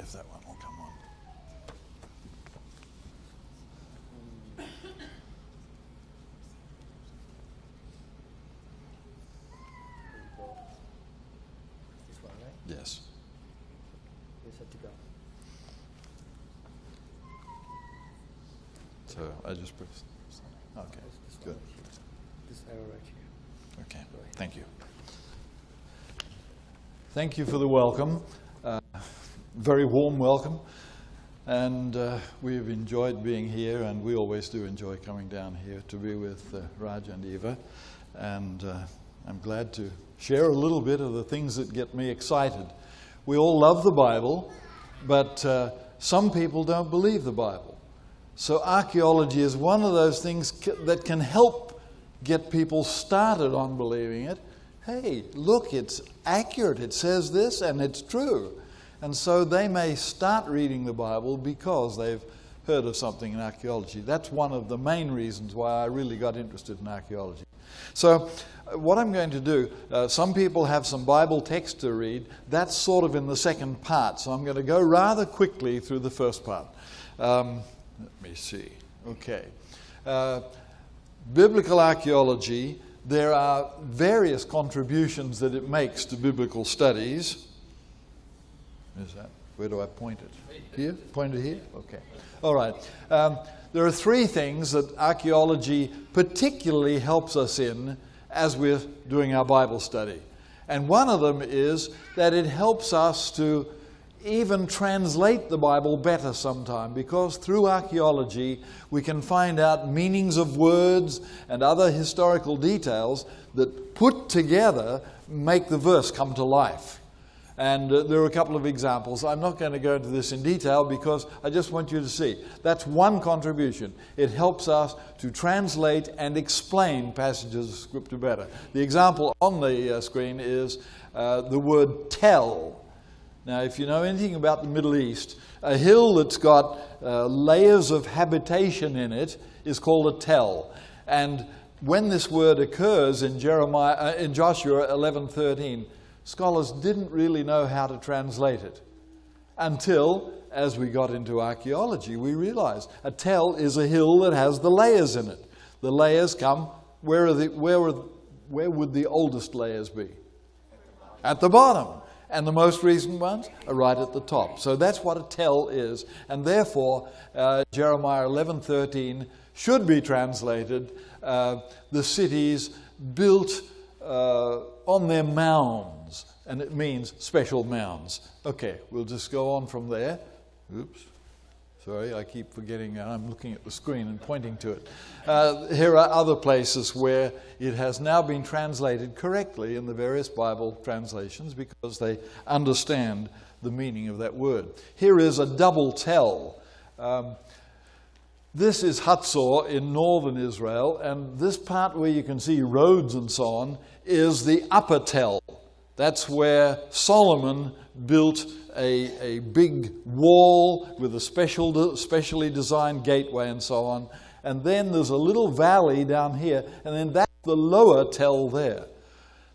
if that one will come on. This one, right? Yes. It's set to go. So I just press. Okay, This one good. right here. This arrow right here. Okay, thank you. Thank you for the welcome. Very warm welcome. And we've enjoyed being here, and we always do enjoy coming down here to be with Raj and Eva. And I'm glad to share a little bit of the things that get me excited. We all love the Bible, but some people don't believe the Bible. So archaeology is one of those things that can help get people started on believing it. Hey, look, it's accurate. It says this, and it's true. And so they may start reading the Bible because they've heard of something in archaeology. That's one of the main reasons why I really got interested in archaeology. So what I'm going to do, some people have some Bible text to read. That's sort of in the second part. So I'm going to go rather quickly through the first part. Let me see. Okay. Biblical archaeology, there are various contributions that it makes to biblical studies. Is that, where do I point it? Here? Point it here? Okay. All right. There are three things that archaeology particularly helps us in as we're doing our Bible study. And one of them is that it helps us to even translate the Bible better sometime, because through archaeology we can find out meanings of words and other historical details that put together make the verse come to life. And there are a couple of examples. I'm not going to go into this in detail because I just want you to see. That's one contribution. It helps us to translate and explain passages of Scripture better. The example on the screen is the word tell. Now, if you know anything about the Middle East, a hill that's got layers of habitation in it is called a tell. And when this word occurs in Joshua 11:13, scholars didn't really know how to translate it until, as we got into archaeology, we realized a tell is a hill that has the layers in it. The layers come, where would the oldest layers be? At the bottom. And the most recent ones are right at the top. So that's what a tell is. And therefore, Jeremiah 11:13 should be translated, the cities built on their mounds. And it means special mounds. Okay, we'll just go on from there. Oops. Sorry, I keep forgetting. I'm looking at the screen and pointing to it. Here are other places where it has now been translated correctly in the various Bible translations because they understand the meaning of that word. Here is a double tell. This is Hatzor in northern Israel, and this part where you can see roads and so on is the upper tell. That's where Solomon built a big wall with a specially designed gateway and so on. And then there's a little valley down here, and then that's the lower tell there.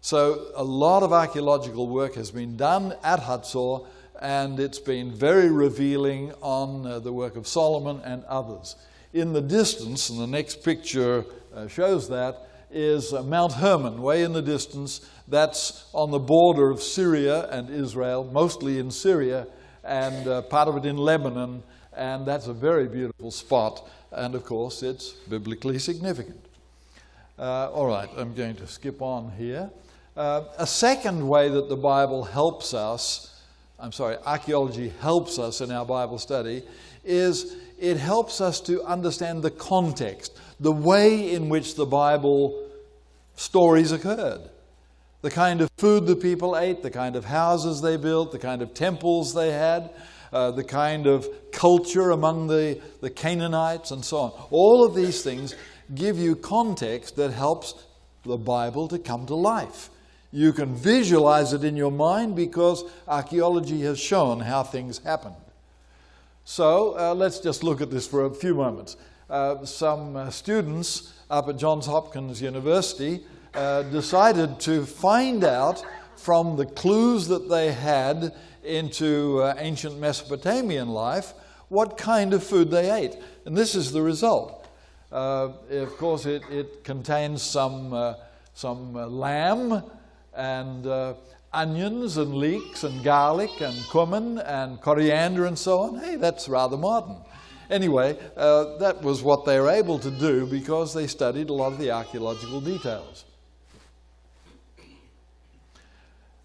So a lot of archaeological work has been done at Hatzor, and it's been very revealing on the work of Solomon and others. In the distance, and the next picture shows that, is Mount Hermon, way in the distance. That's on the border of Syria and Israel, mostly in Syria, and part of it in Lebanon. And that's a very beautiful spot. And of course, it's biblically significant. All right, I'm going to skip on here. A second way that the Bible helps us, archaeology helps us in our Bible study, is it helps us to understand the context, the way in which the Bible stories occurred. The kind of food the people ate, the kind of houses they built, the kind of temples they had, the kind of culture among the Canaanites and so on. All of these things give you context that helps the Bible to come to life. You can visualize it in your mind because archaeology has shown how things happened. So let's just look at this for a few moments. Some students up at Johns Hopkins University decided to find out from the clues that they had into ancient Mesopotamian life what kind of food they ate. And this is the result. Of course, it contains some lamb and onions and leeks and garlic and cumin and coriander and so on. Hey, that's rather modern. Anyway, that was what they were able to do because they studied a lot of the archaeological details.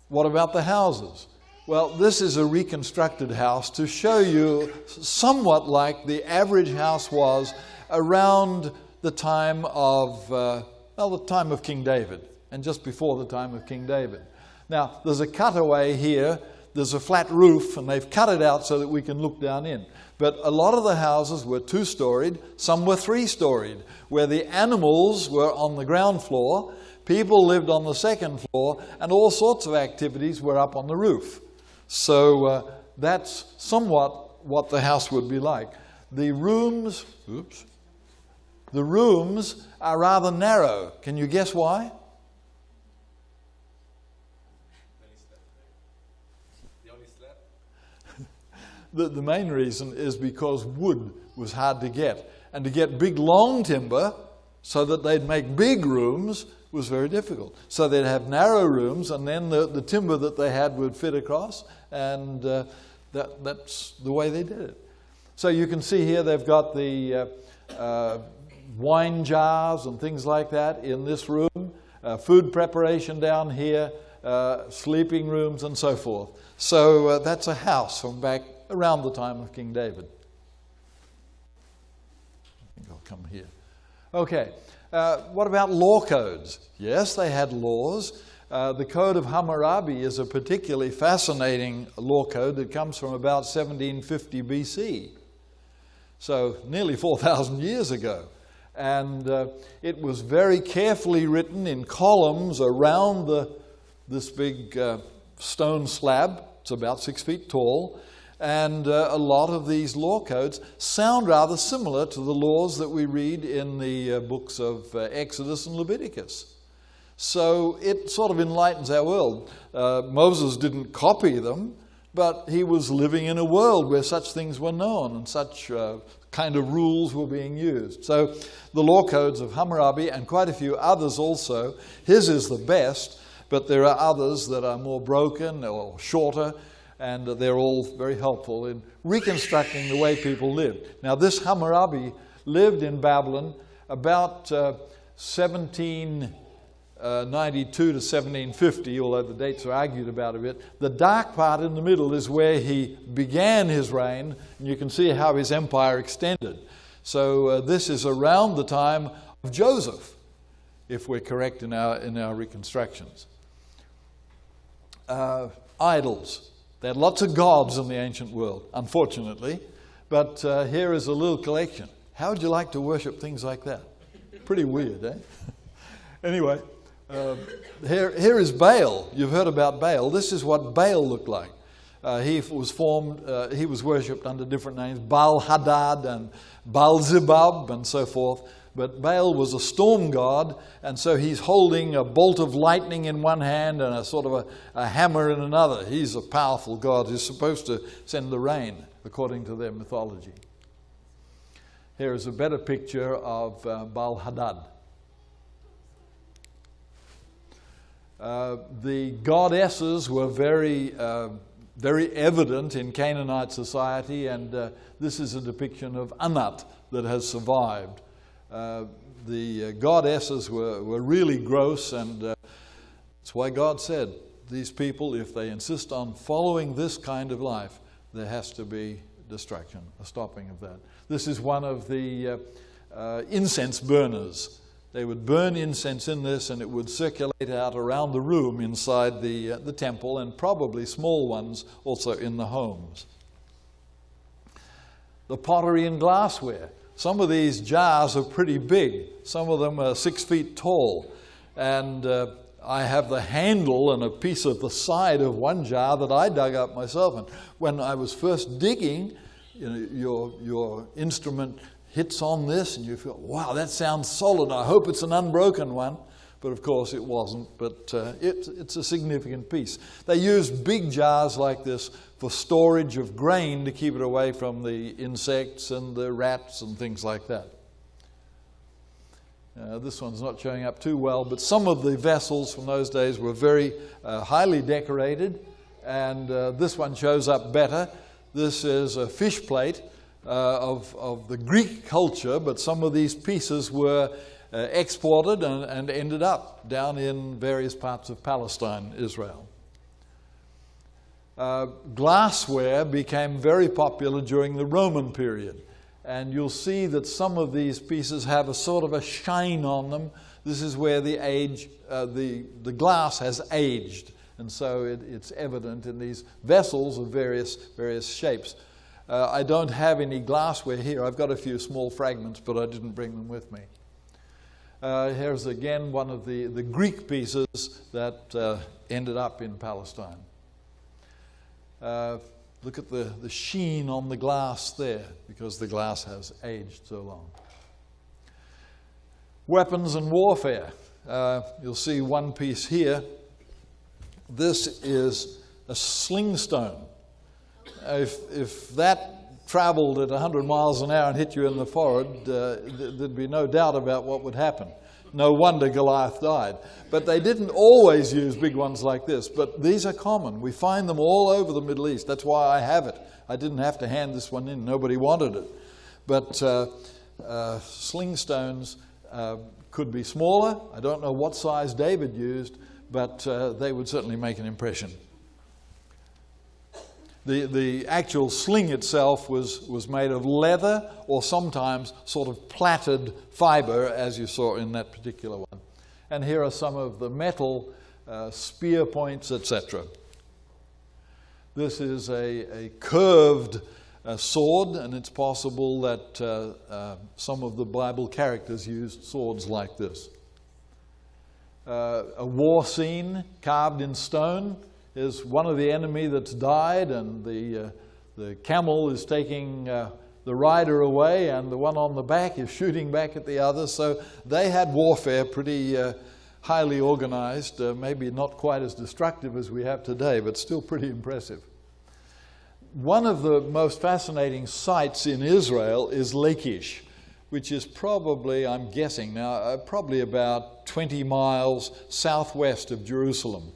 What about the houses? Well, this is a reconstructed house to show you somewhat like the average house was around the time of, the time of King David, and just before the time of King David. Now, there's a cutaway here. There's a flat roof, and they've cut it out so that we can look down in. But a lot of the houses were two-storied. Some were three-storied, where the animals were on the ground floor, people lived on the second floor, and all sorts of activities were up on the roof. So that's somewhat what the house would be like. The rooms are rather narrow. Can you guess why? The main reason is because wood was hard to get. And to get big, long timber so that they'd make big rooms was very difficult. So they'd have narrow rooms, and then the timber that they had would fit across, and that's the way they did it. So you can see here they've got the wine jars and things like that in this room, food preparation down here, sleeping rooms and so forth. So that's a house from back around the time of King David. I think I'll come here. Okay, what about law codes? Yes, they had laws. The Code of Hammurabi is a particularly fascinating law code that comes from about 1750 BC. So nearly 4,000 years ago. And it was very carefully written in columns around this big stone slab. It's about 6 feet tall. And a lot of these law codes sound rather similar to the laws that we read in the books of Exodus and Leviticus. So it sort of enlightens our world. Moses didn't copy them, but he was living in a world where such things were known and such kind of rules were being used. So the law codes of Hammurabi and quite a few others also, his is the best, but there are others that are more broken or shorter, and they're all very helpful in reconstructing the way people lived. Now, this Hammurabi lived in Babylon about 1792 to 1750, although the dates are argued about a bit. The dark part in the middle is where he began his reign, and you can see how his empire extended. So this is around the time of Joseph, if we're correct in our reconstructions. Idols. They had lots of gods in the ancient world, unfortunately, but here is a little collection. How would you like to worship things like that? Pretty weird, eh? Anyway, here is Baal. You've heard about Baal. This is what Baal looked like. He was worshipped under different names, Baal-Hadad and Baal-Zebub and so forth. But Baal was a storm god, and so he's holding a bolt of lightning in one hand and a sort of a hammer in another. He's a powerful god who's supposed to send the rain, according to their mythology. Here is a better picture of Baal-Hadad. The goddesses were very evident in Canaanite society, and this is a depiction of Anat that has survived. The goddesses were really gross, and that's why God said, these people, if they insist on following this kind of life, there has to be destruction, a stopping of that. This is one of the incense burners. They would burn incense in this, and it would circulate out around the room inside the temple, and probably small ones also in the homes. The pottery and glassware. Some of these jars are pretty big. Some of them are 6 feet tall. And I have the handle and a piece of the side of one jar that I dug up myself. And when I was first digging, your instrument hits on this and you feel, wow, that sounds solid. I hope it's an unbroken one. but of course it wasn't. But it's a significant piece. They used big jars like this for storage of grain to keep it away from the insects and the rats and things like that. This one's not showing up too well, but some of the vessels from those days were very highly decorated, and this one shows up better. This is a fish plate of the Greek culture, but some of these pieces were exported and ended up down in various parts of Palestine, Israel. Glassware became very popular during the Roman period. And you'll see that some of these pieces have a sort of a shine on them. This is where the glass has aged. And so it's evident in these vessels of various shapes. I don't have any glassware here. I've got a few small fragments, but I didn't bring them with me. Here's again one of the Greek pieces that ended up in Palestine. Look at the sheen on the glass there, because the glass has aged so long. Weapons and warfare. You'll see one piece here. This is a sling stone. If that traveled at 100 miles an hour and hit you in the forehead, there'd be no doubt about what would happen. No wonder Goliath died. But they didn't always use big ones like this. But these are common. We find them all over the Middle East. That's why I have it. I didn't have to hand this one in. Nobody wanted it. But sling stones could be smaller. I don't know what size David used, but they would certainly make an impression. The actual sling itself was made of leather or sometimes sort of plaited fiber, as you saw in that particular one. And here are some of the metal spear points, etc. This is a curved sword, and it's possible that some of the Bible characters used swords like this. A war scene carved in stone. Is one of the enemy that's died, and the camel is taking the rider away, and the one on the back is shooting back at the other. So they had warfare pretty highly organized, maybe not quite as destructive as we have today, but still pretty impressive. One of the most fascinating sites in Israel is Lachish, which is probably, I'm guessing now, probably about 20 miles southwest of Jerusalem.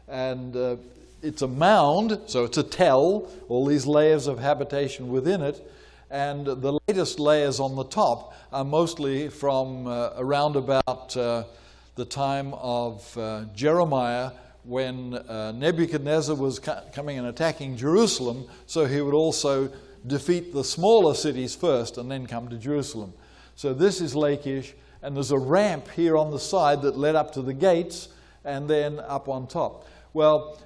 And it's a mound, so it's a tell, all these layers of habitation within it. And the latest layers on the top are mostly from around about the time of Jeremiah, when Nebuchadnezzar was coming and attacking Jerusalem, so he would also defeat the smaller cities first and then come to Jerusalem. So this is Lachish, and there's a ramp here on the side that led up to the gates and then up on top. Well,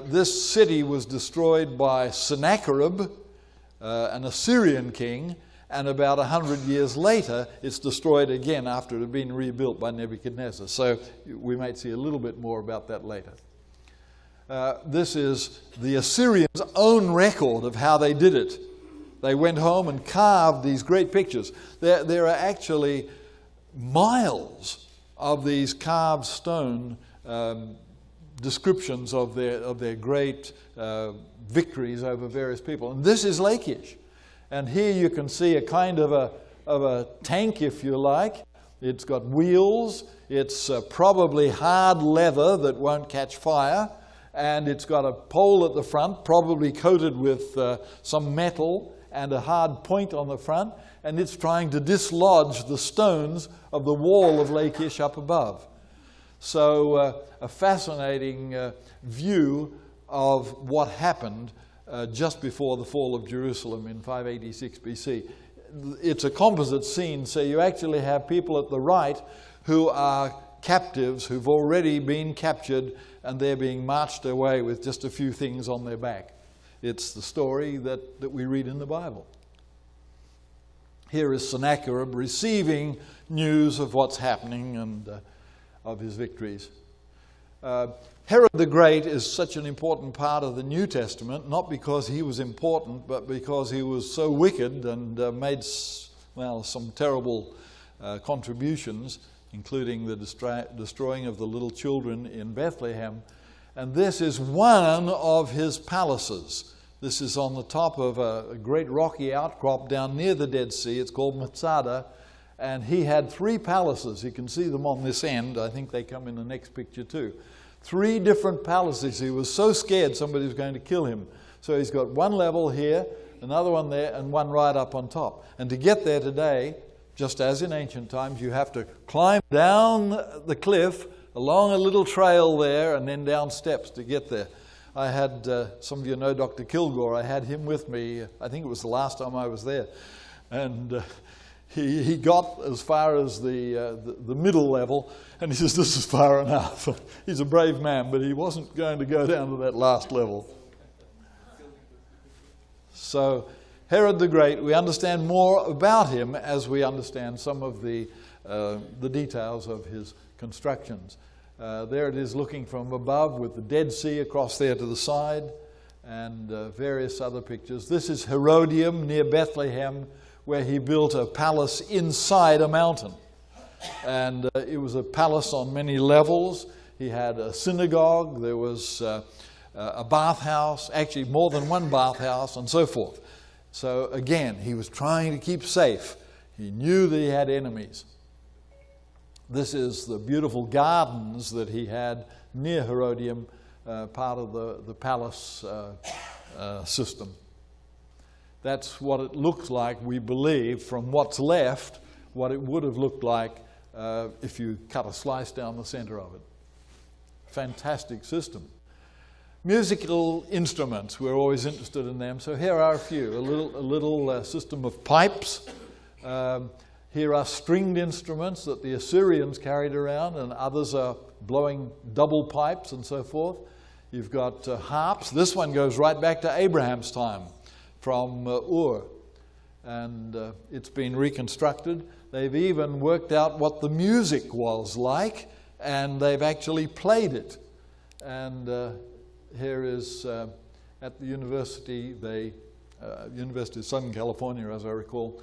this city was destroyed by Sennacherib, an Assyrian king, and about 100 years later it's destroyed again after it had been rebuilt by Nebuchadnezzar. So we might see a little bit more about that later. This is the Assyrians' own record of how they did it. They went home and carved these great pictures. There are actually miles of these carved stone descriptions of their great victories over various people. And this is Lachish. And here you can see a kind of a tank, if you like. It's got wheels. It's probably hard leather that won't catch fire. And it's got a pole at the front, probably coated with some metal and a hard point on the front. And it's trying to dislodge the stones of the wall of Lachish up above. So a fascinating view of what happened just before the fall of Jerusalem in 586 BC. It's a composite scene, so you actually have people at the right who are captives who've already been captured, and they're being marched away with just a few things on their back. It's the story that we read in the Bible. Here is Sennacherib receiving news of what's happening and of his victories. Herod the Great is such an important part of the New Testament, not because he was important, but because he was so wicked and made some terrible contributions including the destroying of the little children in Bethlehem. And this is one of his palaces. This is on the top of a great rocky outcrop down near the Dead Sea. It's called Masada. And he had 3 palaces. You can see them on this end. I think they come in the next picture too. 3 different palaces. He was so scared somebody was going to kill him. So he's got one level here, another one there, and one right up on top. And to get there today, just as in ancient times, you have to climb down the cliff, along a little trail there, and then down steps to get there. I had, some of you know Dr. Kilgore, I had him with me, I think it was the last time I was there. And he got as far as the middle level, and he says, this is far enough. He's a brave man, but he wasn't going to go down to that last level. So Herod the Great, we understand more about him as we understand some of the details of his constructions. There it is looking from above with the Dead Sea across there to the side, and various other pictures. This is Herodium near Bethlehem, where he built a palace inside a mountain. And it was a palace on many levels. He had a synagogue, there was a bathhouse, actually more than one bathhouse, and so forth. So again, he was trying to keep safe. He knew that he had enemies. This is the beautiful gardens that he had near Herodium, part of the palace system. That's what it looks like, we believe, from what's left, what it would have looked like if you cut a slice down the center of it. Fantastic system. Musical instruments, we're always interested in them. So here are a few. A little system of pipes. Here are stringed instruments that the Assyrians carried around, and others are blowing double pipes and so forth. You've got harps. This one goes right back to Abraham's time from Ur, and it's been reconstructed. They've even worked out what the music was like, and they've actually played it. And here is at the university, University of Southern California, as I recall,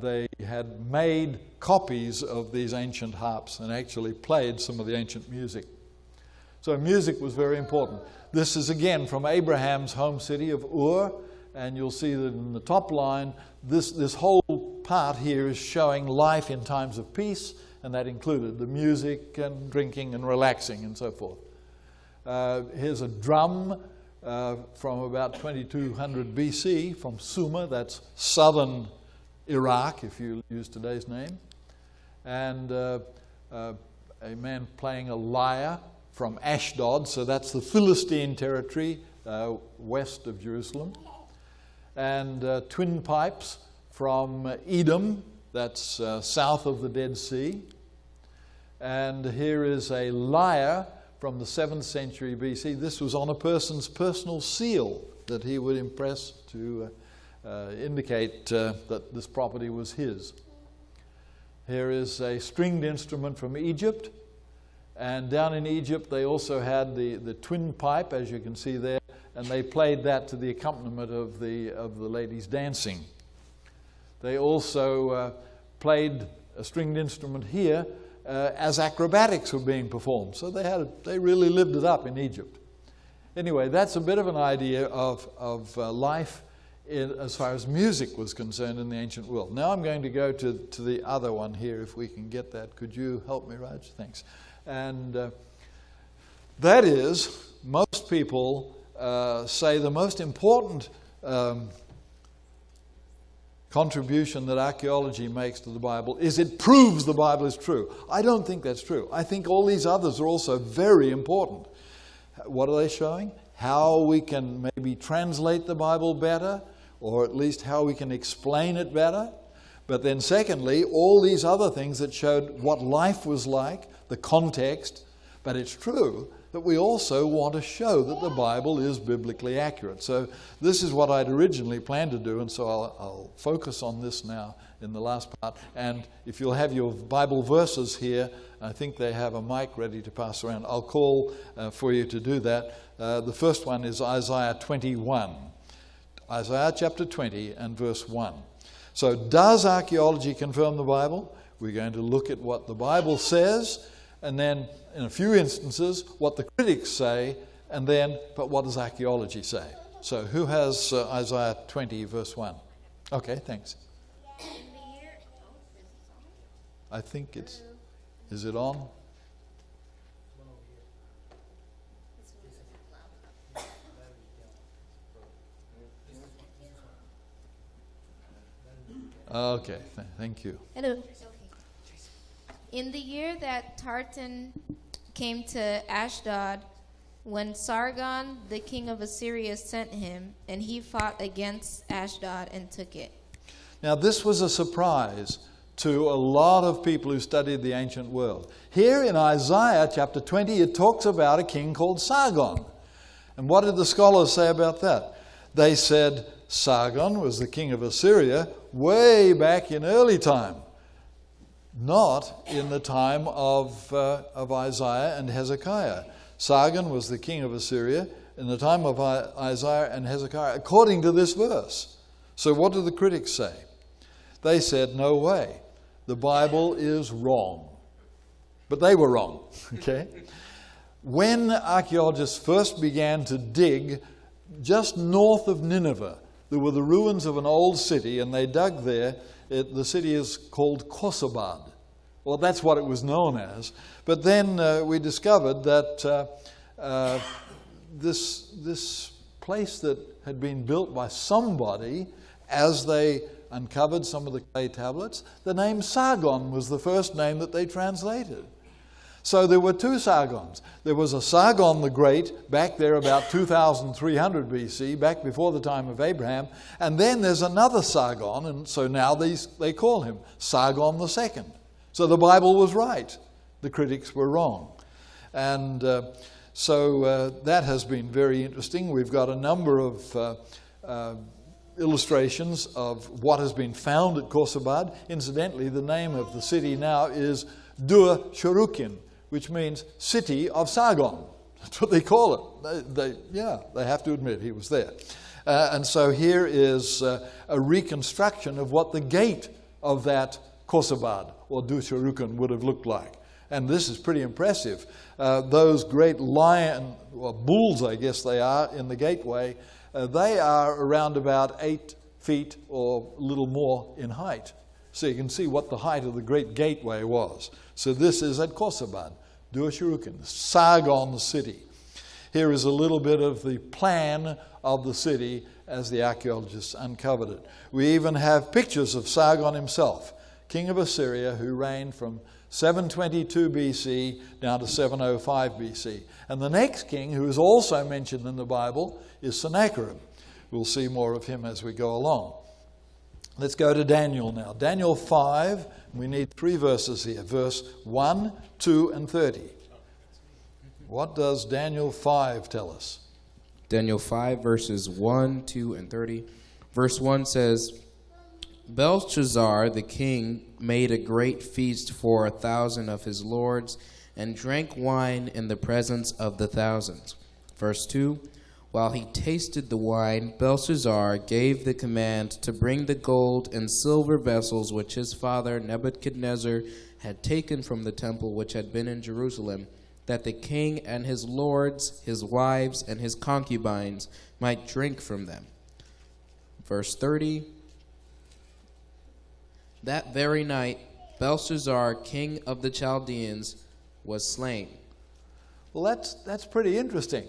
they had made copies of these ancient harps and actually played some of the ancient music. So music was very important. This is again from Abraham's home city of Ur, and you'll see that in the top line, this whole part here is showing life in times of peace, and that included the music and drinking and relaxing and so forth. Here's a drum from about 2200 BC from Sumer, that's southern Iraq, if you use today's name. And a man playing a lyre from Ashdod, so that's the Philistine territory west of Jerusalem. And twin pipes from Edom, that's south of the Dead Sea. And here is a lyre from the 7th century BC. This was on a person's personal seal that he would impress to indicate that this property was his. Here is a stringed instrument from Egypt. And down in Egypt, they also had the twin pipe, as you can see there, and they played that to the accompaniment of the ladies dancing. They also played a stringed instrument here as acrobatics were being performed. So they really lived it up in Egypt. Anyway, that's a bit of an idea of life as far as music was concerned in the ancient world. Now I'm going to go to the other one here, if we can get that. Could you help me, Raj? Thanks. And that is, most people say the most important contribution that archaeology makes to the Bible is it proves the Bible is true. I don't think that's true. I think all these others are also very important. What are they showing? How we can maybe translate the Bible better, or at least how we can explain it better. But then secondly, all these other things that showed what life was like, the context. But it's true that we also want to show that the Bible is biblically accurate. So this is what I'd originally planned to do, and so I'll focus on this now in the last part. And if you'll have your Bible verses here, I think they have a mic ready to pass around. I'll call for you to do that. The first one is Isaiah 21. Isaiah chapter 20 and verse 1. So does archaeology confirm the Bible? We're going to look at what the Bible says, and then, in a few instances, what the critics say, and then, but what does archaeology say? So, who has Isaiah 20, verse 1? Okay, thanks. I think it's... Is it on? Okay, thank you. Hello. In the year that Tartan came to Ashdod, when Sargon, the king of Assyria, sent him, and he fought against Ashdod and took it. Now, this was a surprise to a lot of people who studied the ancient world. Here in Isaiah chapter 20, it talks about a king called Sargon. And what did the scholars say about that? They said Sargon was the king of Assyria way back in early time, not in the time of Isaiah and Hezekiah. Sargon was the king of Assyria in the time of Isaiah and Hezekiah, according to this verse. So what do the critics say? They said, no way, the Bible is wrong. But they were wrong, okay? When archaeologists first began to dig just north of Nineveh, there were the ruins of an old city, and they dug there. The city is called Khorsabad. Well, that's what it was known as. But then we discovered that this place that had been built by somebody, as they uncovered some of the clay tablets, the name Sargon was the first name that they translated. So there were two Sargons. There was a Sargon the Great back there about 2300 BC, back before the time of Abraham. And then there's another Sargon, and so now they call him Sargon II. So the Bible was right. The critics were wrong. And so that has been very interesting. We've got a number of illustrations of what has been found at Khorsabad. Incidentally, the name of the city now is Dur Shurukin, which means city of Sargon. That's what they call it. They have to admit he was there. And so here is a reconstruction of what the gate of that Khorsabad or Dur Shurukin would have looked like. And this is pretty impressive. Those great lion, or bulls I guess they are, in the gateway, they are around about 8 feet or a little more in height. So you can see what the height of the great gateway was. So this is at Khorsabad, Dur Shurukin, Sargon city. Here is a little bit of the plan of the city as the archaeologists uncovered it. We even have pictures of Sargon himself, king of Assyria, who reigned from 722 BC down to 705 BC. And the next king, who is also mentioned in the Bible, is Sennacherib. We'll see more of him as we go along. Let's go to Daniel now. Daniel 5, we need 3 verses here. Verse 1, 2, and 30. What does Daniel 5 tell us? Daniel 5, verses 1, 2, and 30. Verse 1 says, Belshazzar the king made a great feast for 1,000 of his lords and drank wine in the presence of the thousands. Verse 2, while he tasted the wine, Belshazzar gave the command to bring the gold and silver vessels which his father Nebuchadnezzar had taken from the temple which had been in Jerusalem, that the king and his lords, his wives, and his concubines might drink from them. Verse 30, that very night, Belshazzar, king of the Chaldeans, was slain. Well, that's pretty interesting.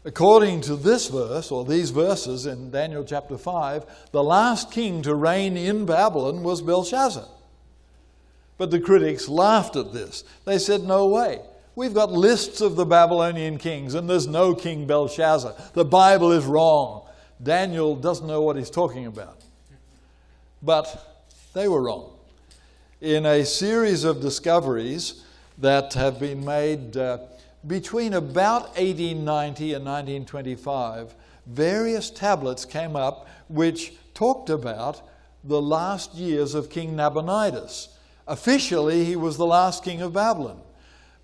According to this verse, or these verses in Daniel chapter 5, the last king to reign in Babylon was Belshazzar. But the critics laughed at this. They said, no way. We've got lists of the Babylonian kings, and there's no King Belshazzar. The Bible is wrong. Daniel doesn't know what he's talking about. But they were wrong. In a series of discoveries that have been made between about 1890 and 1925, various tablets came up which talked about the last years of King Nabonidus. Officially, he was the last king of Babylon.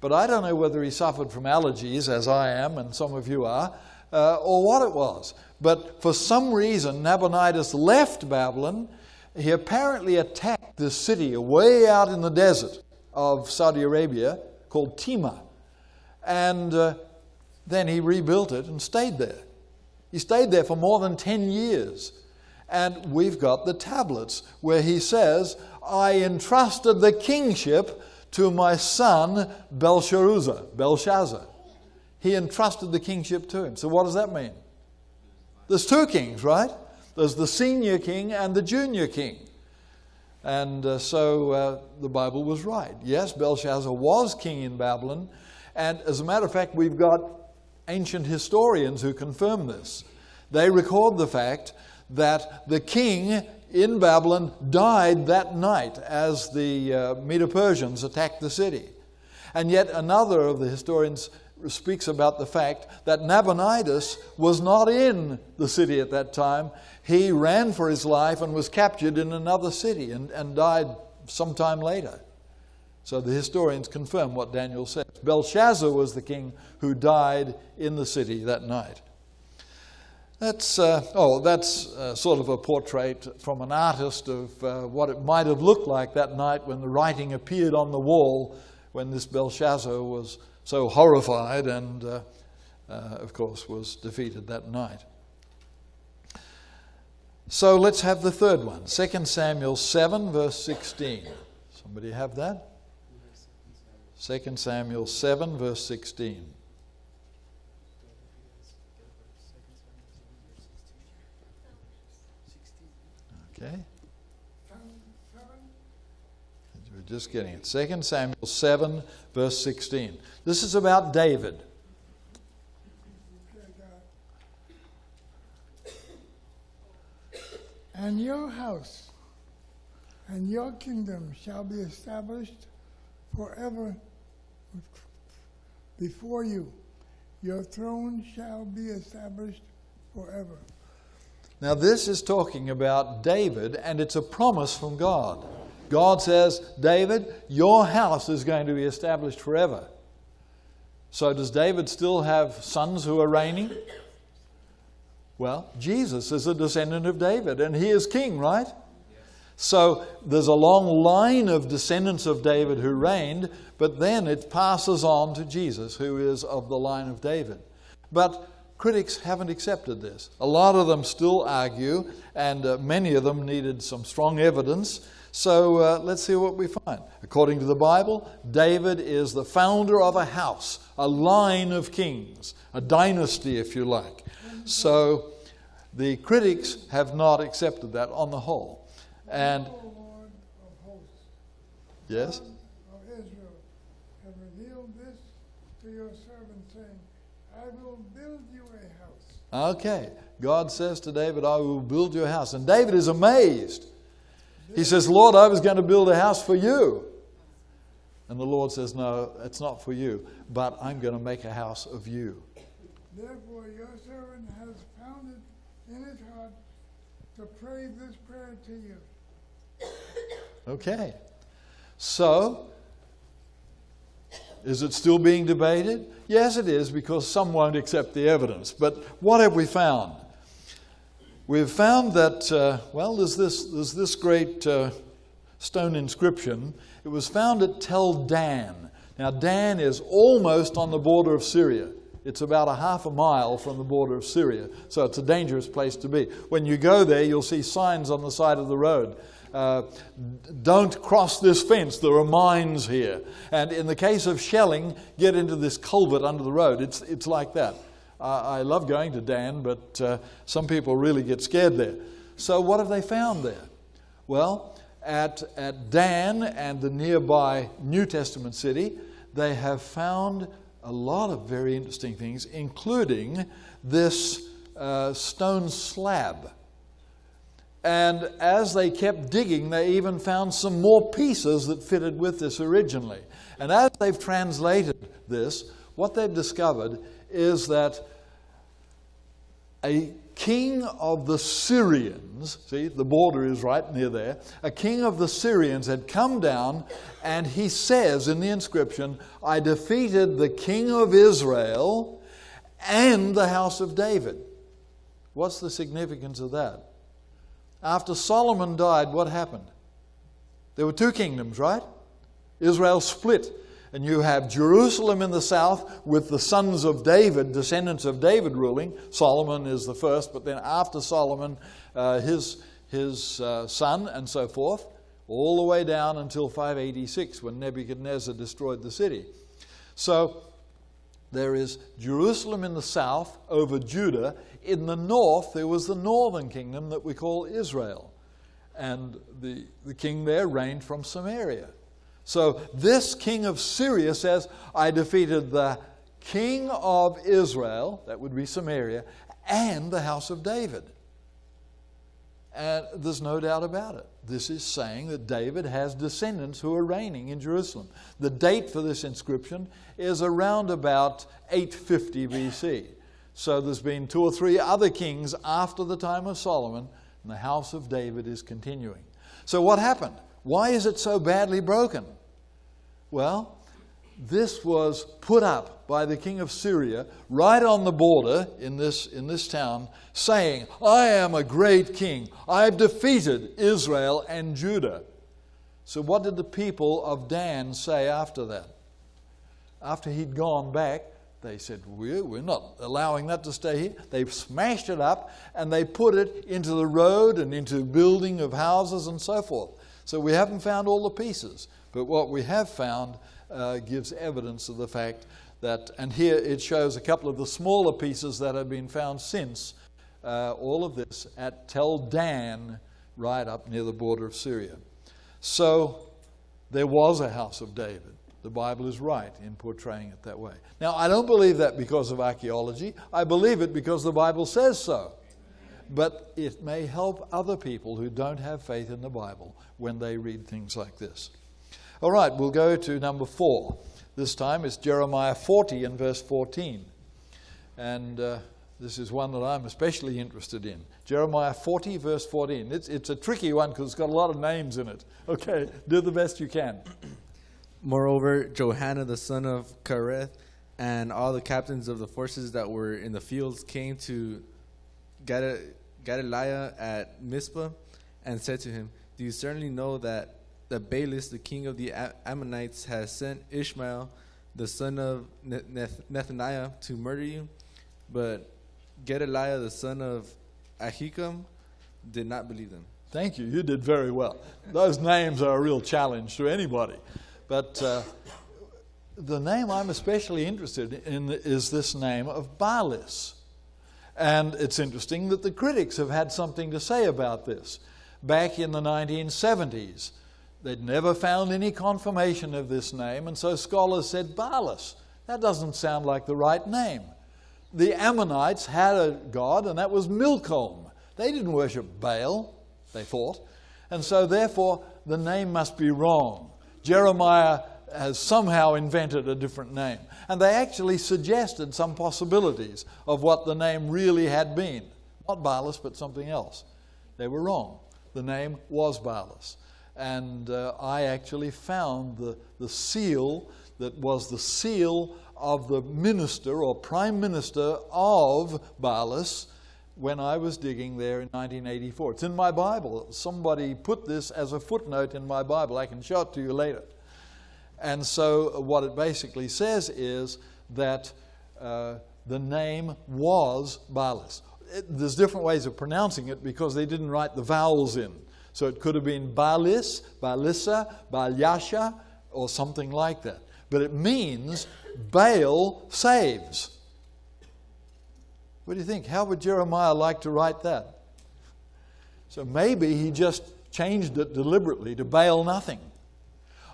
But I don't know whether he suffered from allergies, as I am and some of you are, or what it was. But for some reason, Nabonidus left Babylon. He apparently attacked this city way out in the desert of Saudi Arabia called Timah. And then he rebuilt it and stayed there. He stayed there for more than 10 years. And we've got the tablets where he says, I entrusted the kingship to my son Belshazzar. He entrusted the kingship to him. So what does that mean? There's two kings, right? There's the senior king and the junior king. And so the Bible was right. Yes, Belshazzar was king in Babylon. And as a matter of fact, we've got ancient historians who confirm this. They record the fact that the king in Babylon died that night as the Medo-Persians attacked the city. And yet another of the historians speaks about the fact that Nabonidus was not in the city at that time. He ran for his life and was captured in another city and died sometime later. So the historians confirm what Daniel says. Belshazzar was the king who died in the city that night. That's sort of a portrait from an artist of what it might have looked like that night when the writing appeared on the wall, when this Belshazzar was so horrified and, of course, was defeated that night. So let's have the third one, 2 Samuel 7, verse 16. Somebody have that? 2 Samuel 7, verse 16. Okay. We're just getting it. 2 Samuel 7, verse 16. This is about David. And your house and your kingdom shall be established forever before you. Your throne shall be established forever. Now this is talking about David, and it's a promise from God. God says, David, your house is going to be established forever. So does David still have sons who are reigning? Well, Jesus is a descendant of David, and he is king, right? Yes. So there's a long line of descendants of David who reigned, but then it passes on to Jesus, who is of the line of David. But critics haven't accepted this. A lot of them still argue, and many of them needed some strong evidence. So let's see what we find. According to the Bible, David is the founder of a house, a line of kings, a dynasty, if you like. So the critics have not accepted that on the whole. And O Lord of hosts, yes? God of Israel, have revealed this to your servant, saying, I will build you a house. Okay. God says to David, I will build you a house. And David is amazed. He says, Lord, I was going to build a house for you. And the Lord says, no, it's not for you, but I'm going to make a house of you. Therefore your servant has found it in his heart to pray this prayer to you. Okay. So, is it still being debated? Yes, it is, because some won't accept the evidence. But what have we found? We've found that, there's this great stone inscription. It was found at Tel Dan. Now, Dan is almost on the border of Syria. It's about a half a mile from the border of Syria, so it's a dangerous place to be. When you go there, you'll see signs on the side of the road. Don't cross this fence, there are mines here. And in the case of shelling, get into this culvert under the road. It's like that. I love going to Dan, but some people really get scared there. So what have they found there? Well, at Dan and the nearby New Testament city, they have found a lot of very interesting things, including this stone slab. And as they kept digging, they even found some more pieces that fitted with this originally. And as they've translated this, what they've discovered is that a king of the Syrians, see, the border is right near there, a king of the Syrians had come down, and he says in the inscription, I defeated the king of Israel and the house of David. What's the significance of that? After Solomon died, what happened? There were two kingdoms, right? Israel split. And you have Jerusalem in the south with the sons of David, descendants of David ruling. Solomon is the first, but then after Solomon, his son and so forth, all the way down until 586 when Nebuchadnezzar destroyed the city. So there is Jerusalem in the south over Judah. In the north, there was the northern kingdom that we call Israel. And the king there reigned from Samaria. So this king of Syria says, I defeated the king of Israel, that would be Samaria, and the house of David. And there's no doubt about it. This is saying that David has descendants who are reigning in Jerusalem. The date for this inscription is around about 850 BC. So there's been 2 or 3 other kings after the time of Solomon, and the house of David is continuing. So what happened? Why is it so badly broken? Well, this was put up by the king of Syria right on the border in this town, saying, I am a great king. I've defeated Israel and Judah. So what did the people of Dan say after that? After he'd gone back, they said, we're not allowing that to stay here. They've smashed it up and they put it into the road and into building of houses and so forth. So we haven't found all the pieces. But what we have found gives evidence of the fact that, and here it shows a couple of the smaller pieces that have been found since all of this at Tel Dan, right up near the border of Syria. So there was a house of David. The Bible is right in portraying it that way. Now, I don't believe that because of archaeology. I believe it because the Bible says so. But it may help other people who don't have faith in the Bible when they read things like this. All right, we'll go to number 4. This time it's Jeremiah 40 and verse 14. And this is one that I'm especially interested in. Jeremiah 40 verse 14. It's a tricky one because it's got a lot of names in it. Okay, do the best you can. Moreover, Johanan the son of Kareth and all the captains of the forces that were in the fields came to Gedaliah at Mizpah and said to him, do you certainly know that Baalis, the king of the Ammonites, has sent Ishmael, the son of Nethaniah, to murder you? But Gedaliah, the son of Ahikam, did not believe them. Thank you. You did very well. Those names are a real challenge to anybody. But the name I'm especially interested in is this name of Baalis. And it's interesting that the critics have had something to say about this. Back in the 1970s, they'd never found any confirmation of this name, and so scholars said, Baalis, that doesn't sound like the right name. The Ammonites had a god, and that was Milcom. They didn't worship Baal, they thought, and so therefore the name must be wrong. Jeremiah has somehow invented a different name. And they actually suggested some possibilities of what the name really had been. Not Baalis, but something else. They were wrong. The name was Baalis. And I actually found the seal that was the seal of the minister or prime minister of Baalis when I was digging there in 1984. It's in my Bible. Somebody put this as a footnote in my Bible. I can show it to you later. And so what it basically says is that the name was Baalis. There's different ways of pronouncing it because they didn't write the vowels in. So it could have been Baalis, Baalissa, Baalyasha, or something like that. But it means Baal saves. What do you think? How would Jeremiah like to write that? So maybe he just changed it deliberately to Baal nothing.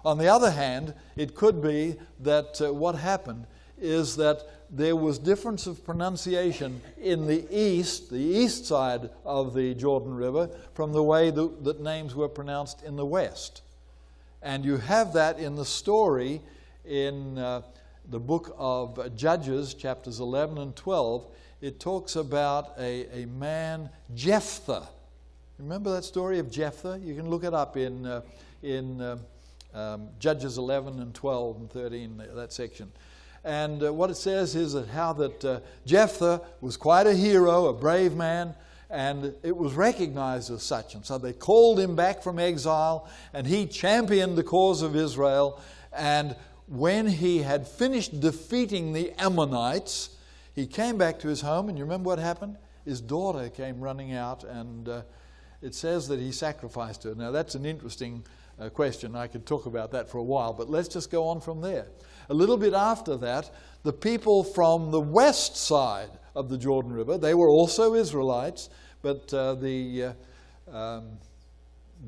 On the other hand, it could be that what happened is that there was difference of pronunciation in the east side of the Jordan River, from the way that names were pronounced in the west. And you have that in the story in the book of Judges, chapters 11 and 12. It talks about a man, Jephthah. Remember that story of Jephthah? You can look it up in Judges 11 and 12 and 13, that section. And what it says is that how that Jephthah was quite a hero, a brave man, and it was recognized as such. And so they called him back from exile, and he championed the cause of Israel. And when he had finished defeating the Ammonites, he came back to his home, and you remember what happened? His daughter came running out, and it says that he sacrificed her. Now that's an interesting question. I could talk about that for a while, but let's just go on from there. A little bit after that, the people from the west side of the Jordan River, they were also Israelites, but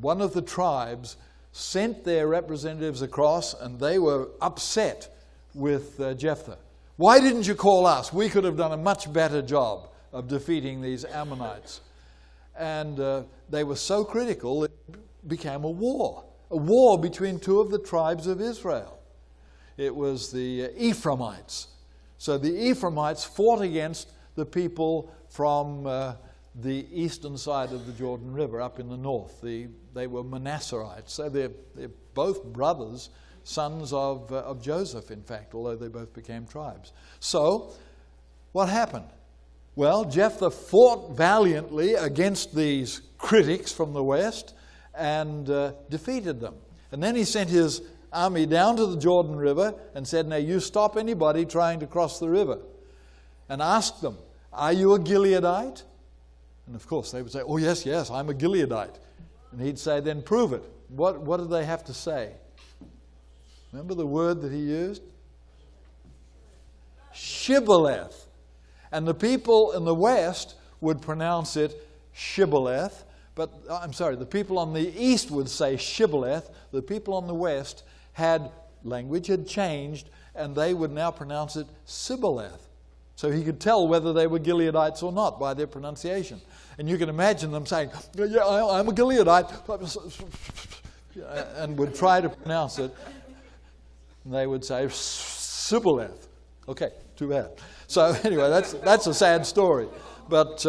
one of the tribes sent their representatives across, and they were upset with Jephthah. Why didn't you call us? We could have done a much better job of defeating these Ammonites. And they were so critical, it became a war between two of the tribes of Israel. It was the Ephraimites. So the Ephraimites fought against the people from the eastern side of the Jordan River, up in the north. They were Manasserites. So they're both brothers, sons of Joseph, in fact, although they both became tribes. So what happened? Well, Jephthah fought valiantly against these critics from the west and defeated them. And then he sent his army down to the Jordan River and said, now you stop anybody trying to cross the river, and ask them, are you a Gileadite? And of course they would say, oh yes, I'm a Gileadite. And he'd say, then prove it. What did they have to say? Remember the word that he used? Shibboleth. And the people in the west would pronounce it Shibboleth. But, the people on the east would say Shibboleth. The people on the west language had changed, and they would now pronounce it Sibboleth. So he could tell whether they were Gileadites or not by their pronunciation. And you can imagine them saying, yeah, I'm a Gileadite, and would try to pronounce it. And they would say Sibboleth. Okay, too bad. So anyway, that's a sad story. But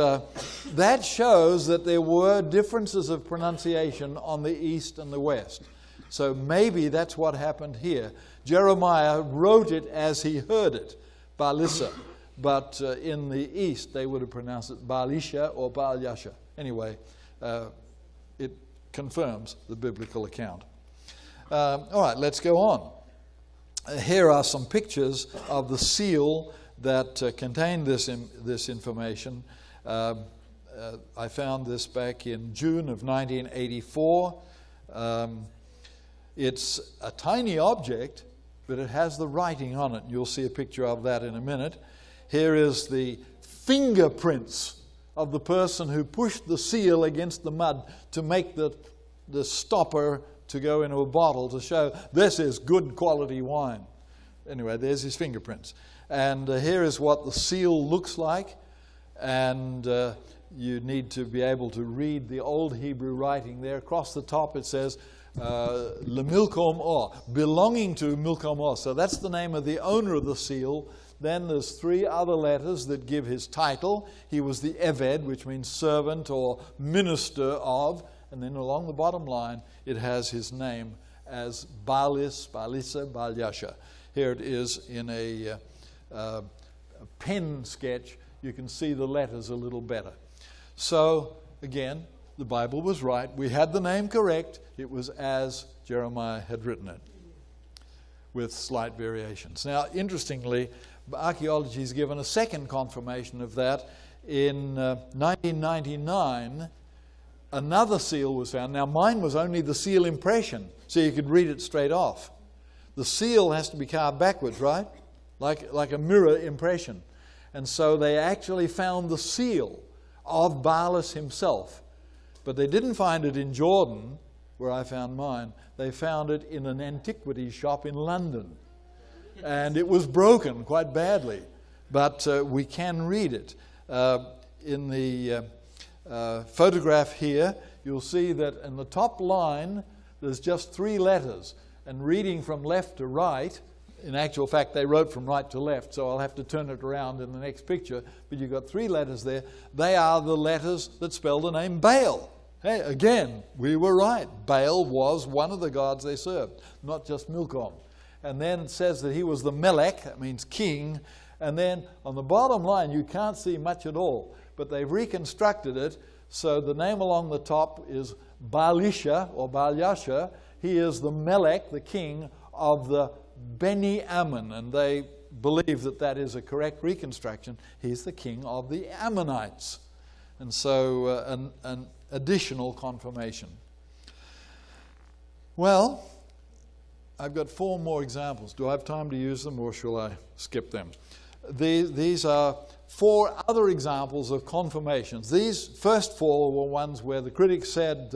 that shows that there were differences of pronunciation on the east and the west. So maybe that's what happened here. Jeremiah wrote it as he heard it, Baalissa. But in the east, they would have pronounced it Baalisha or Baalyasha. Anyway, it confirms the biblical account. All right, let's go on. Here are some pictures of the seal that contain this information. I found this back in June of 1984. It's a tiny object, but it has the writing on it. You'll see a picture of that in a minute. Here is the fingerprints of the person who pushed the seal against the mud to make the stopper to go into a bottle to show this is good quality wine. Anyway, there's his fingerprints. And here is what the seal looks like. And you need to be able to read the old Hebrew writing there. Across the top it says, LeMilcom Or, belonging to Milcom Or. So that's the name of the owner of the seal. Then there's 3 other letters that give his title. He was the Eved, which means servant or minister of. And then along the bottom line, it has his name as Baalis, Baalissa, Baalyasha. Here it is in a pen sketch. You can see the letters a little better. So, again, the Bible was right. We had the name correct. It was as Jeremiah had written it, with slight variations. Now, interestingly, archaeology has given a second confirmation of that. In 1999, another seal was found. Now, mine was only the seal impression, so you could read it straight off. The seal has to be carved backwards, right? Like a mirror impression. And so they actually found the seal of Baalis himself. But they didn't find it in Jordan, where I found mine. They found it in an antiquities shop in London. And it was broken quite badly. But we can read it. In the photograph here, you'll see that in the top line, there's just 3 letters. And reading from left to right, in actual fact, they wrote from right to left, so I'll have to turn it around in the next picture. But you've got 3 letters there. They are the letters that spell the name Baal. Hey, again, we were right. Baal was one of the gods they served, not just Milcom. And then it says that he was the Melech, that means king. And then on the bottom line, you can't see much at all, but they've reconstructed it. So the name along the top is Baalisha or Baalyasha. He is the Melech, the king of the Beni Ammon, and they believe that that is a correct reconstruction. He's the king of the Ammonites. And so an additional confirmation. Well, I've got 4 more examples. Do I have time to use them, or shall I skip them? These are 4 other examples of confirmations. These first 4 were ones where the critics said,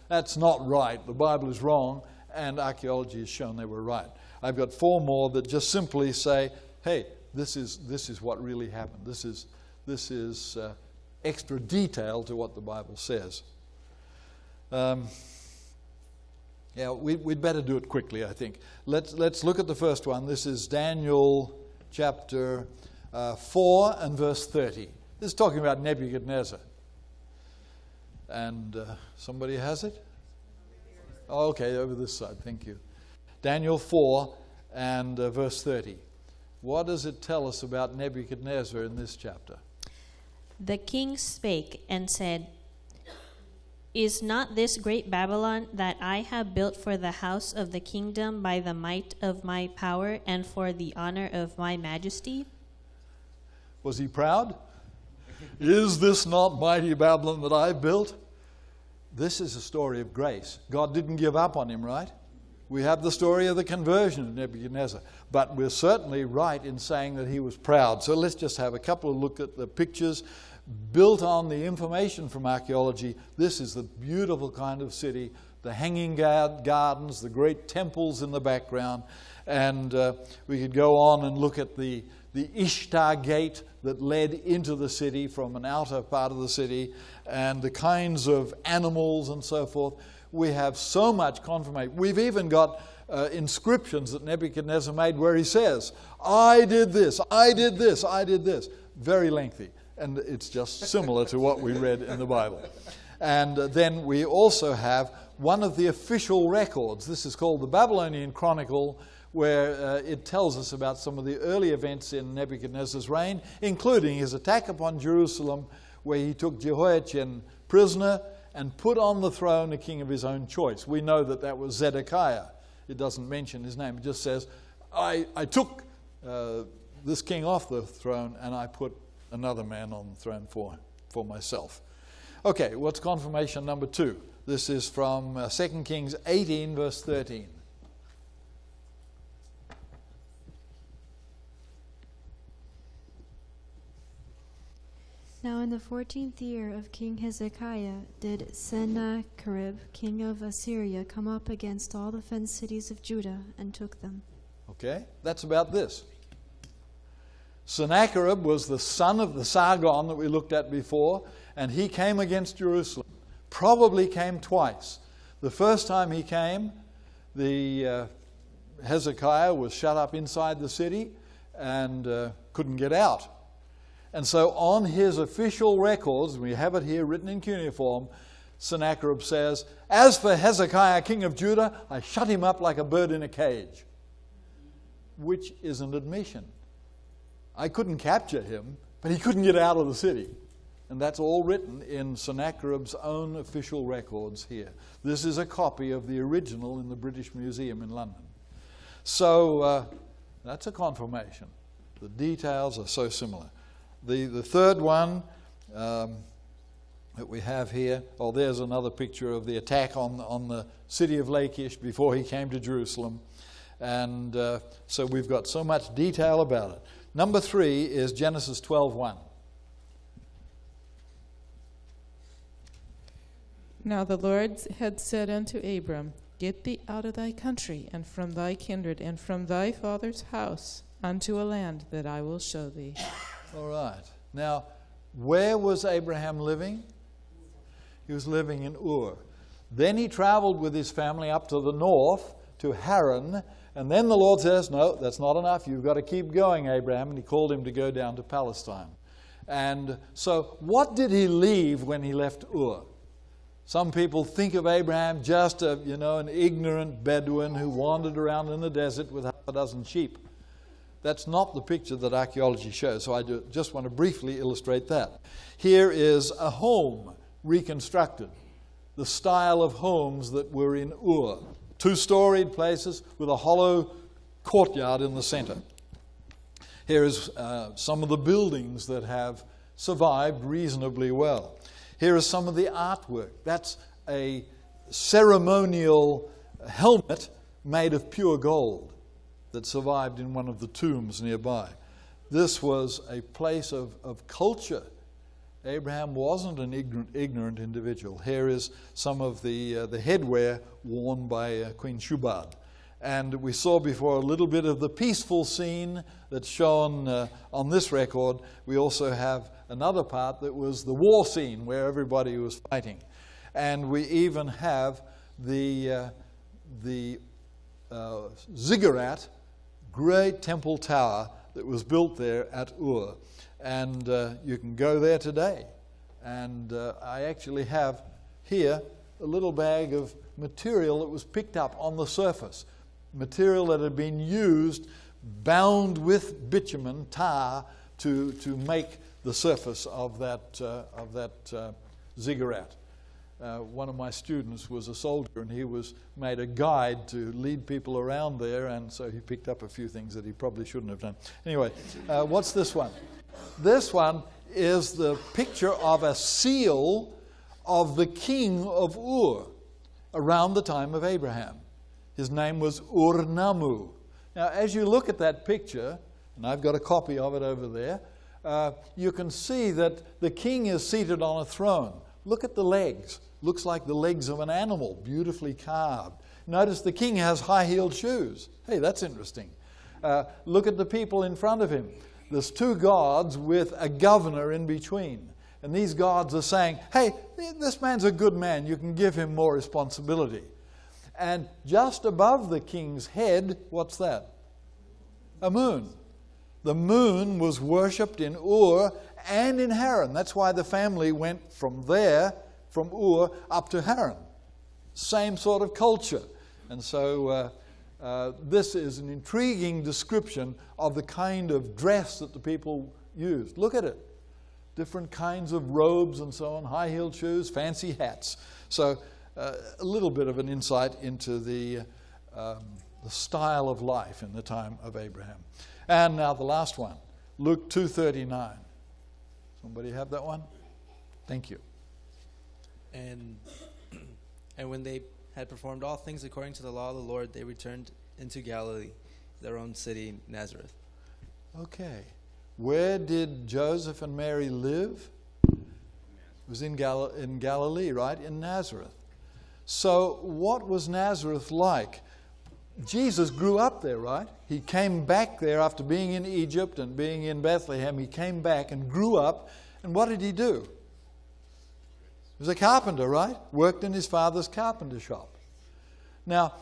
that's not right, the Bible is wrong, and archaeology has shown they were right. I've got 4 more that just simply say, hey, this is what really happened. This is extra detail to what the Bible says. Yeah, we'd better do it quickly, I think. Let's look at the first one. This is Daniel chapter 4 and verse 30. This is talking about Nebuchadnezzar. And somebody has it? Oh, okay, over this side. Thank you. Daniel 4 and verse 30. What does it tell us about Nebuchadnezzar in this chapter? The king spake and said, Is not this great Babylon that I have built for the house of the kingdom by the might of my power and for the honor of my majesty? Was he proud? Is this not mighty Babylon that I built? This is a story of grace. God didn't give up on him, right? We have the story of the conversion of Nebuchadnezzar. But we're certainly right in saying that he was proud. So let's just have a couple of look at the pictures built on the information from archaeology. This is the beautiful kind of city, the hanging gardens, the great temples in the background. And we could go on and look at the Ishtar gate that led into the city from an outer part of the city, and the kinds of animals and so forth. We have so much confirmation. We've even got inscriptions that Nebuchadnezzar made where he says, I did this, I did this, I did this. Very lengthy. And it's just similar to what we read in the Bible. And then we also have one of the official records. This is called the Babylonian Chronicle, where it tells us about some of the early events in Nebuchadnezzar's reign, including his attack upon Jerusalem, where he took Jehoiachin prisoner and put on the throne a king of his own choice. We know that that was Zedekiah. It doesn't mention his name. It just says, I took this king off the throne and I put another man on the throne for myself. Okay, what's confirmation number 2? This is from 2 Kings 18, verse 13. Now in the 14th year of King Hezekiah did Sennacherib, king of Assyria, come up against all the fenced cities of Judah and took them. Okay, that's about this. Sennacherib was the son of the Sargon that we looked at before, and he came against Jerusalem. Probably came twice. The first time he came, the Hezekiah was shut up inside the city and couldn't get out. And so on his official records, we have it here written in cuneiform, Sennacherib says, As for Hezekiah, king of Judah, I shut him up like a bird in a cage. Which is an admission. I couldn't capture him, but he couldn't get out of the city. And that's all written in Sennacherib's own official records here. This is a copy of the original in the British Museum in London. So that's a confirmation. The details are so similar. The third one that we have here, there's another picture of the attack on the city of Lachish before he came to Jerusalem. And so we've got so much detail about it. Number 3 is Genesis 12:1. Now the Lord had said unto Abram, Get thee out of thy country, and from thy kindred, and from thy father's house, unto a land that I will show thee. All right. Now, where was Abraham living? He was living in Ur. Then he traveled with his family up to the north, to Haran, and then the Lord says, no, that's not enough. You've got to keep going, Abraham. And he called him to go down to Palestine. And so what did he leave when he left Ur? Some people think of Abraham just an ignorant Bedouin who wandered around in the desert with half a dozen sheep. That's not the picture that archaeology shows, so I just want to briefly illustrate that. Here is a home reconstructed, the style of homes that were in Ur. 2-storied places with a hollow courtyard in the center. Here is some of the buildings that have survived reasonably well. Here is some of the artwork. That's a ceremonial helmet made of pure gold that survived in one of the tombs nearby. This was a place of culture. Abraham wasn't an ignorant individual. Here is some of the headwear worn by Queen Shubad. And we saw before a little bit of the peaceful scene that's shown on this record. We also have another part that was the war scene where everybody was fighting. And we even have the ziggurat, great temple tower that was built there at Ur. And you can go there today. And I actually have here a little bag of material that was picked up on the surface. Material that had been used, bound with bitumen, tar, to make the surface of that ziggurat. One of my students was a soldier, and he was made a guide to lead people around there, and so he picked up a few things that he probably shouldn't have done. Anyway, what's this one? This one is the picture of a seal of the king of Ur around the time of Abraham. His name was Ur-Nammu. Now, as you look at that picture, and I've got a copy of it over there, you can see that the king is seated on a throne. Look at the legs. Looks like the legs of an animal, beautifully carved. Notice the king has high-heeled shoes. Hey, that's interesting. Look at the people in front of him. There's 2 gods with a governor in between. And these gods are saying, hey, this man's a good man. You can give him more responsibility. And just above the king's head, what's that? A moon. The moon was worshipped in Ur and in Haran. That's why the family went from there, from Ur, up to Haran. Same sort of culture. And so this is an intriguing description of the kind of dress that the people used. Look at it. Different kinds of robes and so on, high-heeled shoes, fancy hats. So a little bit of an insight into the style of life in the time of Abraham. And now the last one, Luke 2:39. Somebody have that one? Thank you. And when they had performed all things according to the law of the Lord, they returned into Galilee, their own city, Nazareth. Okay. Where did Joseph and Mary live? It was in Galilee, right? In Nazareth. So what was Nazareth like? Jesus grew up there, right? He came back there after being in Egypt and being in Bethlehem. He came back and grew up. And what did he do? He was a carpenter, right? Worked in his father's carpenter shop. Now,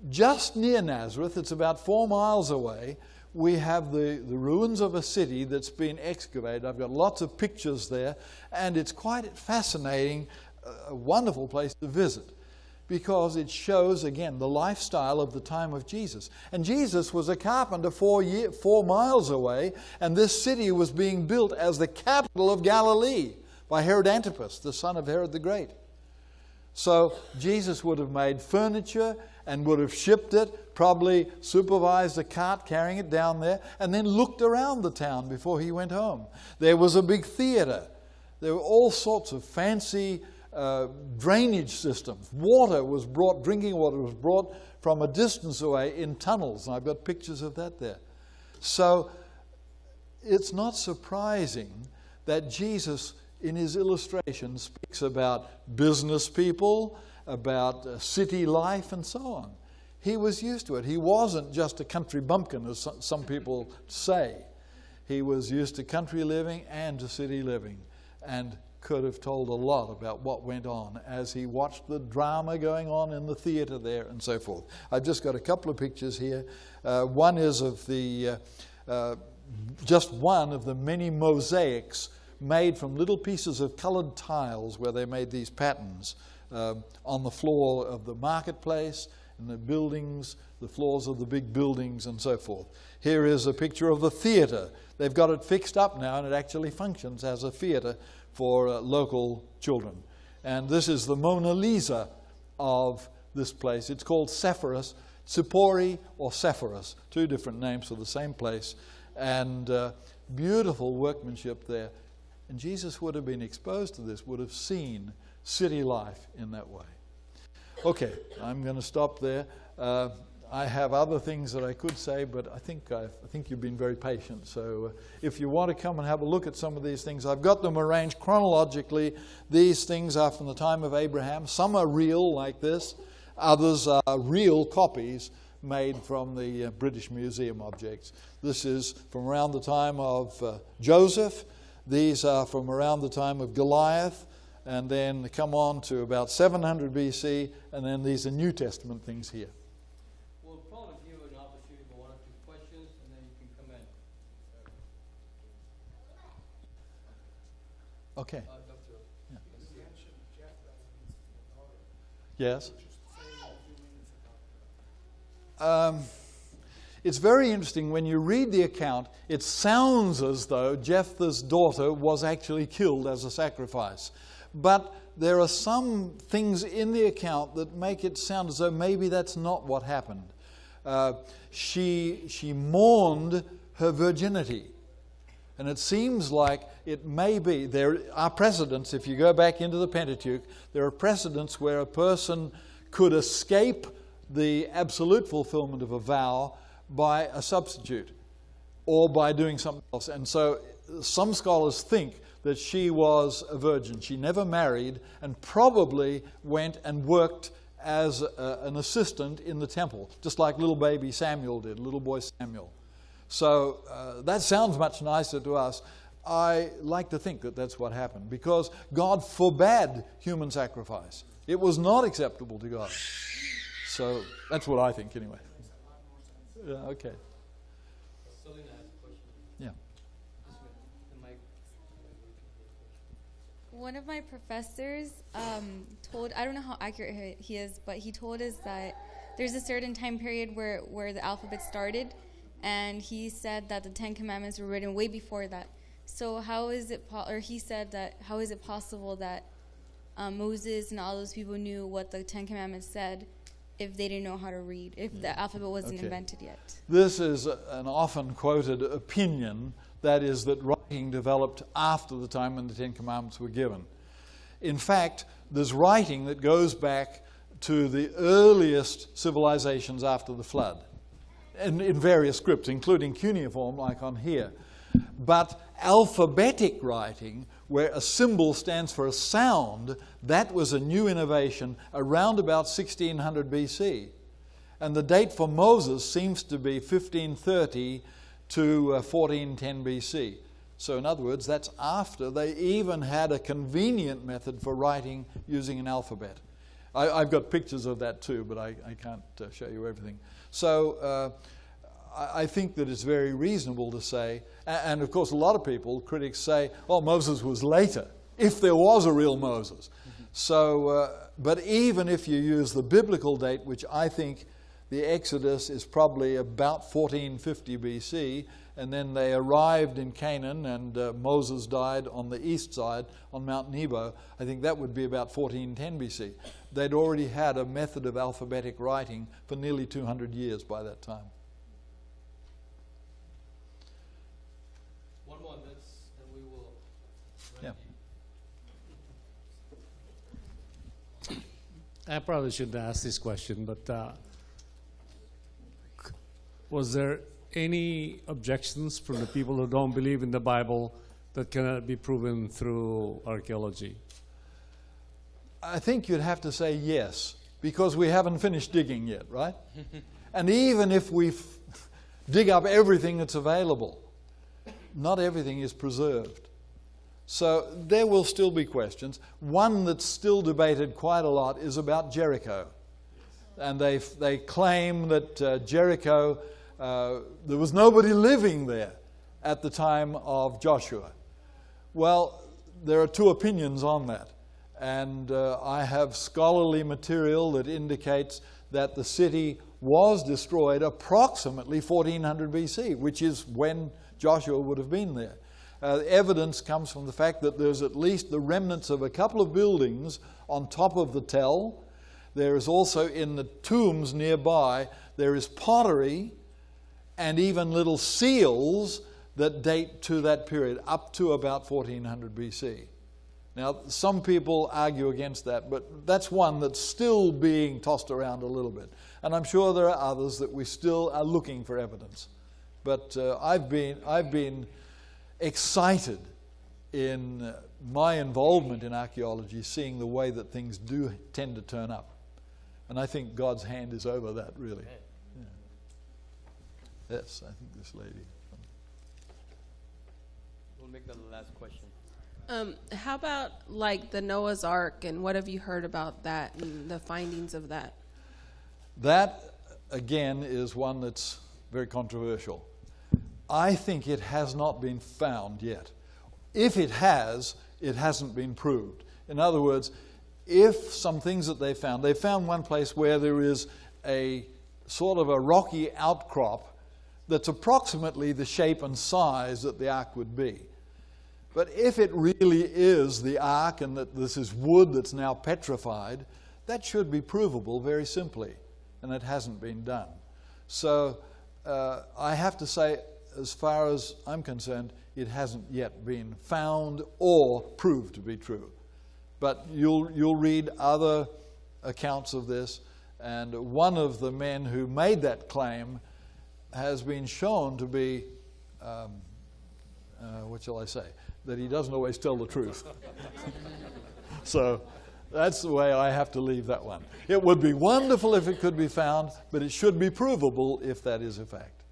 just near Nazareth, it's about 4 miles away, we have the ruins of a city that's been excavated. I've got lots of pictures there, and it's quite fascinating, a wonderful place to visit, because it shows, again, the lifestyle of the time of Jesus. And Jesus was a carpenter 4 miles away, and this city was being built as the capital of Galilee by Herod Antipas, the son of Herod the Great. So Jesus would have made furniture and would have shipped it, probably supervised a cart carrying it down there, and then looked around the town before he went home. There was a big theater. There were all sorts of fancy drainage systems. Water was brought, drinking water was brought from a distance away in tunnels, and I've got pictures of that there. So it's not surprising that Jesus, in his illustration, speaks about business people, about city life, and so on. He was used to it. He wasn't just a country bumpkin, as some people say. He was used to country living and to city living, and could have told a lot about what went on as he watched the drama going on in the theater there and so forth. I've just got a couple of pictures here. One is of just one of the many mosaics made from little pieces of colored tiles where they made these patterns on the floor of the marketplace and the buildings, the floors of the big buildings and so forth. Here is a picture of the theatre. They've got it fixed up now, and it actually functions as a theatre for local children. And this is the Mona Lisa of this place. It's called Sepphoris, Sippori or Sepphoris, two different names for the same place, and beautiful workmanship there. And Jesus would have been exposed to this, would have seen city life in that way. Okay, I'm going to stop there. I have other things that I could say, but I think you've been very patient. So if you want to come and have a look at some of these things, I've got them arranged chronologically. These things are from the time of Abraham. Some are real, like this. Others are real copies made from the British Museum objects. This is from around the time of Joseph. These are from around the time of Goliath, and then come on to about 700 BC, and then these are New Testament things here. We'll probably give you an opportunity for one or two questions, and then you can come in. Okay. Yeah. Yes. It's very interesting when you read the account. It sounds as though Jephthah's daughter was actually killed as a sacrifice. But there are some things in the account that make it sound as though maybe that's not what happened. She mourned her virginity. And it seems like it may be. There are precedents, if you go back into the Pentateuch, there are precedents where a person could escape the absolute fulfillment of a vow by a substitute or by doing something else. And so some scholars think that she was a virgin. She never married and probably went and worked as an assistant in the temple, just like little baby Samuel did, little boy Samuel. So that sounds much nicer to us. I like to think that that's what happened, because God forbade human sacrifice. It was not acceptable to God. So that's what I think anyway. Yeah, okay. Yeah. One of my professors told, I don't know how accurate he is, but he told us that there's a certain time period where the alphabet started, and he said that the Ten Commandments were written way before that. So how is it, he said that, how is it possible that Moses and all those people knew what the Ten Commandments said if they didn't know how to read, if the alphabet wasn't invented yet? This is an often quoted opinion, that is that writing developed after the time when the Ten Commandments were given. In fact, there's writing that goes back to the earliest civilizations after the flood, and in various scripts, including cuneiform, like on here. But alphabetic writing, where a symbol stands for a sound, that was a new innovation around about 1600 BC. And the date for Moses seems to be 1530 to 1410 BC. So in other words, that's after they even had a convenient method for writing using an alphabet. I've got pictures of that too, but I can't show you everything. So I think that it's very reasonable to say, and of course a lot of people, critics say, oh, Moses was later, if there was a real Moses. Mm-hmm. So, but even if you use the biblical date, which I think the Exodus is probably about 1450 BC, and then they arrived in Canaan, and Moses died on the east side on Mount Nebo. I think that would be about 1410 BC. They'd already had a method of alphabetic writing for nearly 200 years by that time. One more, and we will. Yeah. I probably shouldn't ask this question, but was there any objections from the people who don't believe in the Bible that cannot be proven through archaeology? I think you'd have to say yes, because we haven't finished digging yet, right? And even if we dig up everything that's available, not everything is preserved. So there will still be questions. One that's still debated quite a lot is about Jericho. And they claim that Jericho, there was nobody living there at the time of Joshua. Well, there are two opinions on that. And I have scholarly material that indicates that the city was destroyed approximately 1400 BC, which is when Joshua would have been there. Evidence comes from the fact that there's at least the remnants of a couple of buildings on top of the tell. There is also in the tombs nearby, there is pottery and even little seals that date to that period, up to about 1400 BC. Now, some people argue against that, but that's one that's still being tossed around a little bit. And I'm sure there are others that we still are looking for evidence. But I've been excited in my involvement in archaeology, seeing the way that things do tend to turn up. And I think God's hand is over that, really. Yeah. Yes, I think this lady. We'll make that the last question. How about like the Noah's Ark, and what have you heard about that and the findings of that? That, again, is one that's very controversial. I think it has not been found yet. If it has, it hasn't been proved. In other words, if some things that they found one place where there is a sort of a rocky outcrop that's approximately the shape and size that the ark would be. But if it really is the ark and that this is wood that's now petrified, that should be provable very simply, and it hasn't been done. So I have to say, as far as I'm concerned, it hasn't yet been found or proved to be true. But you'll read other accounts of this, and one of the men who made that claim has been shown to be, what shall I say, that he doesn't always tell the truth. So that's the way I have to leave that one. It would be wonderful if it could be found, but it should be provable if that is a fact.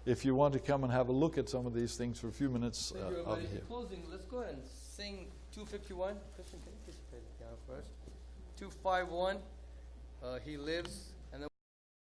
If you want to come and have a look at some of these things for a few minutes, Thank you, I'll everybody. be here. In closing, let's go ahead and sing 251. Christian, can you please play the piano first? 251. He lives.